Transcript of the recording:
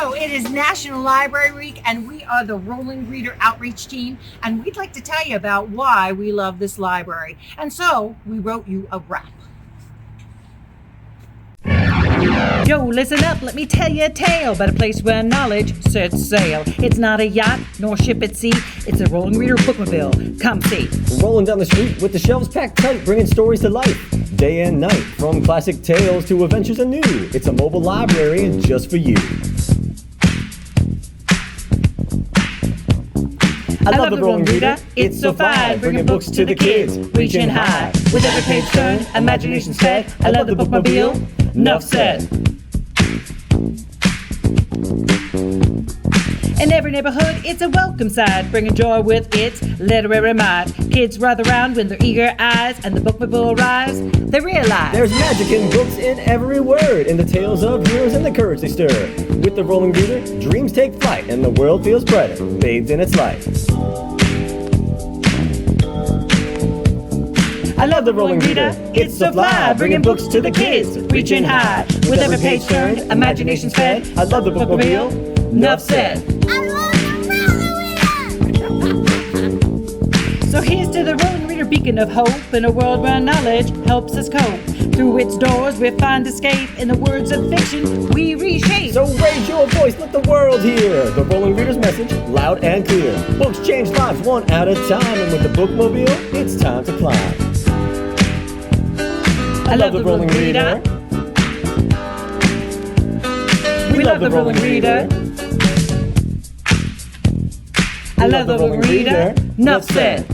So it is National Library Week, and we are the Rolling Reader Outreach Team, and we'd like to tell you about why we love this library. And so we wrote you a rap. Yo, listen up, let me tell you a tale about a place where knowledge sets sail. It's not a yacht, nor ship at sea, it's a Rolling Reader bookmobile. Come see. Rolling down the street with the shelves packed tight, bringing stories to life, day and night. From classic tales to adventures anew, it's a mobile library just for you. I love the Rolling Reader, it's so fine, bringing books to the kids, reaching high. With every page turned, imagination's fed. I love the bookmobile, enough said. In every neighborhood, it's a welcome sight, bringing joy with its literary might. Kids ride around with their eager eyes, and the bookmobile arrives, they realize there's magic in books in every word, in the tales of heroes and the courage they stir. With the Rolling Reader, dreams take flight, and the world feels brighter, bathed in its light. I love the Rolling Reader, it's so fly, bringing books to the kids, reaching high. With every page turned, imagination's fed. I love the bookmobile, enough said. So here's to the Rolling Reader, beacon of hope in a world where knowledge helps us cope. Through its doors we find escape, in the words of fiction we reshape. So raise your voice, let the world hear the Rolling Reader's message, loud and clear. Books change lives one at a time, and with the bookmobile, it's time to climb. I love the Rolling Reader. We love the Rolling Reader. I love the Rolling Reader, enough said.